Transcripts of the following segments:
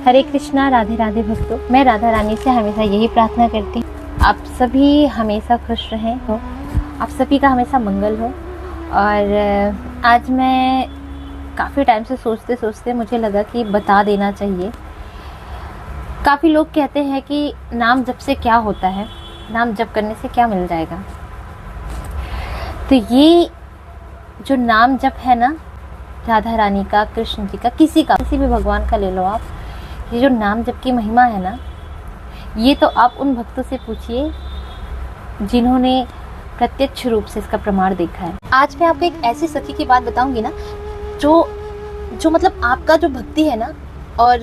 हरे कृष्णा, राधे राधे भक्तों। मैं राधा रानी से हमेशा यही प्रार्थना करती हूँ, आप सभी हमेशा खुश रहें हो, आप सभी का हमेशा मंगल हो। और आज मैं काफ़ी टाइम से सोचते सोचते मुझे लगा कि बता देना चाहिए। काफ़ी लोग कहते हैं कि नाम जप से क्या होता है, नाम जप करने से क्या मिल जाएगा। तो ये जो नाम जप है ना, राधा रानी का, कृष्ण जी का, किसी भी भगवान का ले लो आप, ये जो नाम जप की महिमा है ना, ये तो आप उन भक्तों से पूछिए जिन्होंने प्रत्यक्ष रूप से इसका प्रमाण देखा है। आज मैं आपको एक ऐसी सखी की बात बताऊंगी ना, जो मतलब आपका जो भक्ति है ना और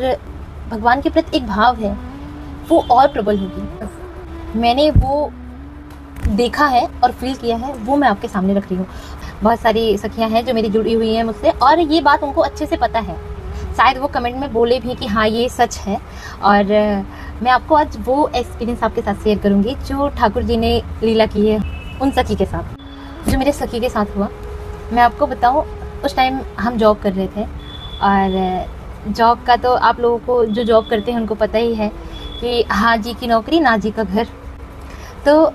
भगवान के प्रति एक भाव है, वो और प्रबल होगी। मैंने वो देखा है और फील किया है, वो मैं आपके सामने रख रही हूँ। बहुत सारी सखियाँ हैं जो मेरी जुड़ी हुई हैं मुझसे, और ये बात उनको अच्छे से पता है। शायद वो कमेंट में बोले भी कि हाँ ये सच है। और मैं आपको आज वो एक्सपीरियंस आपके साथ शेयर करूँगी जो ठाकुर जी ने लीला की है उन सखी के साथ, जो मेरे सखी के साथ हुआ। मैं आपको बताऊँ, उस टाइम हम जॉब कर रहे थे, और जॉब का तो आप लोगों को जो जॉब करते हैं उनको पता ही है कि हाँ जी की नौकरी ना जी का घर। तो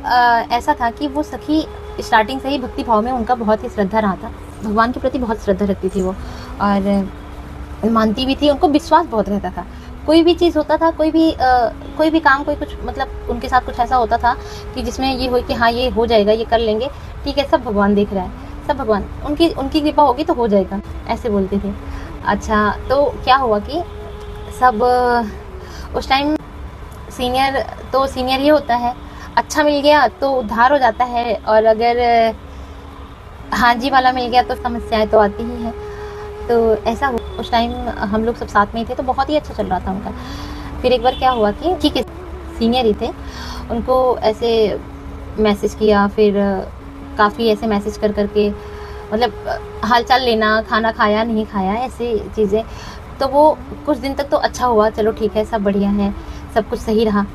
ऐसा था कि वो सखी स्टार्टिंग से ही भक्ति भाव में उनका बहुत ही श्रद्धा रहा था, भगवान के प्रति बहुत श्रद्धा रखती थी वो, और मानती भी थी। उनको विश्वास बहुत रहता था। कोई भी चीज़ होता था, कोई भी काम, कोई कुछ, मतलब उनके साथ कुछ ऐसा होता था कि जिसमें ये हो कि हाँ ये हो जाएगा, ये कर लेंगे, ठीक है, सब भगवान देख रहा है, सब भगवान, उनकी कृपा होगी तो हो जाएगा, ऐसे बोलते थे। अच्छा, तो क्या हुआ कि सब उस टाइम सीनियर ये होता है, अच्छा मिल गया तो उद्धार हो जाता है, और अगर हाँ जी वाला मिल गया तो समस्याएं तो आती ही हैं। तो ऐसा उस टाइम हम लोग सब साथ में ही थे, तो बहुत ही अच्छा चल रहा था उनका। फिर एक बार क्या हुआ कि ठीक है, सीनियर ही थे, उनको ऐसे मैसेज किया, फिर काफ़ी ऐसे मैसेज कर करके, मतलब हालचाल लेना, खाना खाया नहीं खाया, ऐसी चीज़ें। तो वो कुछ दिन तक तो अच्छा हुआ, चलो ठीक है, सब बढ़िया है, सब कुछ सही रहा।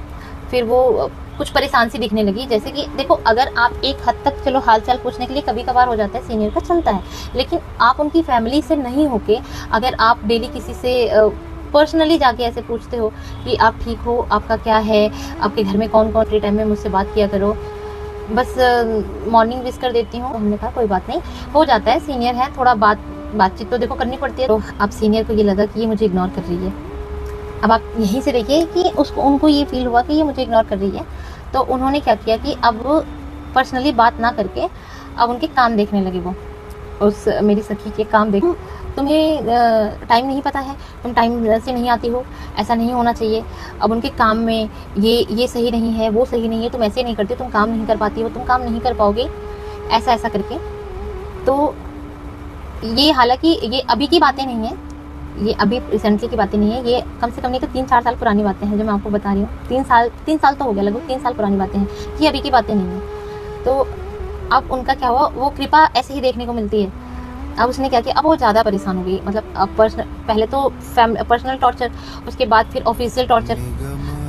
फिर वो कुछ परेशान सी दिखने लगी, जैसे कि देखो, अगर आप एक हद तक चलो हालचाल पूछने के लिए कभी कभार हो जाता है, सीनियर का चलता है, लेकिन आप उनकी फैमिली से नहीं होके अगर आप डेली किसी से पर्सनली जाके ऐसे पूछते हो कि आप ठीक हो, आपका क्या है, आपके घर में कौन कौन, फ्री टाइम में मुझसे बात किया करो, बस मॉर्निंग विश कर देती हूँ। हमने कहा कोई बात नहीं, हो जाता है, सीनियर है, थोड़ा बातचीत तो देखो करनी पड़ती है। तो अब सीनियर को ये लगा कि ये मुझे इग्नोर कर रही है। अब आप यहीं से देखिए कि उनको ये फील हुआ कि ये मुझे इग्नोर कर रही है। तो उन्होंने क्या किया कि अब पर्सनली बात ना करके अब उनके काम देखने लगे। वो उस मेरी सखी के काम देखो, तुम्हें टाइम नहीं पता है, तुम टाइम से नहीं आती हो, ऐसा नहीं होना चाहिए। अब उनके काम में ये सही नहीं है, वो सही नहीं है, तुम ऐसे नहीं करती, तुम काम नहीं कर पाती हो, तुम काम नहीं कर पाओगे, ऐसा ऐसा करके। तो ये हालांकि ये अभी की बातें नहीं है, ये अभी रिसेंटली की बातें नहीं है, ये कम से कम नहीं तो 3-4 साल पुरानी बातें हैं जो मैं आपको बता रही हूँ। 3 साल तो हो गया, लगभग 3 साल पुरानी बातें हैं, ये अभी की बातें नहीं है। तो अब उनका क्या हुआ, वो कृपा ऐसे ही देखने को मिलती है। अब उसने क्या किया, अब वो ज़्यादा परेशान हो गई, मतलब अब पहले तो पर्सनल टॉर्चर, उसके बाद फिर ऑफिशियल टॉर्चर,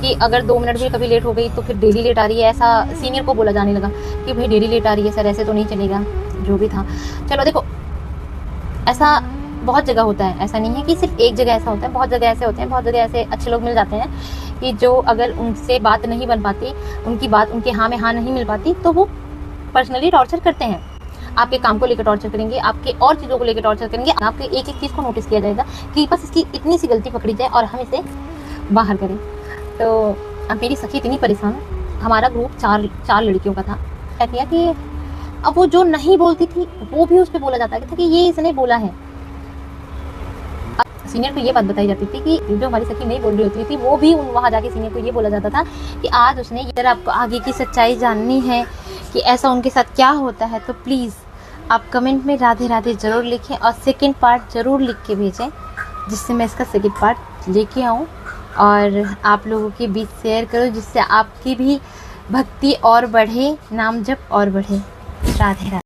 कि अगर 2 मिनट भी कभी लेट हो गई तो फिर डेली लेट आ रही है, ऐसा सीनियर को बोला जाने लगा कि भाई डेली लेट आ रही है सर, ऐसे तो नहीं चलेगा। जो भी था, चलो देखो, ऐसा बहुत जगह होता है, ऐसा नहीं है कि सिर्फ एक जगह ऐसा होता है, बहुत जगह ऐसे होते हैं, बहुत जगह ऐसे अच्छे लोग मिल जाते हैं कि जो अगर उनसे बात नहीं बन पाती, उनके हाँ में हाँ नहीं मिल पाती, तो वो पर्सनली टॉर्चर करते हैं। आपके काम को लेकर टॉर्चर करेंगे, आपके और चीज़ों को लेकर टॉर्चर करेंगे, आपके एक एक चीज़ को नोटिस किया जाएगा कि बस इसकी इतनी सी गलती पकड़ी जाए और हम इसे बाहर करें। तो अब मेरी सखी इतनी परेशान, हमारा ग्रुप 4 लड़कियों का था। क्या किया कि अब वो जो नहीं बोलती थी वो भी उस पर बोला जाता था कि ये इसने बोला है। सीनियर को ये बात बताई जाती थी कि जो हमारी सखी नहीं बोल रही होती थी, वो भी वहाँ जाके सीनियर को ये बोला जाता था कि आज उसने, अगर आपको आगे की सच्चाई जाननी है कि ऐसा उनके साथ क्या होता है, तो प्लीज़ आप कमेंट में राधे राधे ज़रूर लिखें, और सेकंड पार्ट ज़रूर लिख के भेजें, जिससे मैं इसका सेकंड पार्ट लेके आऊँ और आप लोगों के बीच शेयर करूँ, जिससे आपकी भी भक्ति और बढ़े, नाम जप और बढ़े। राधे राधे।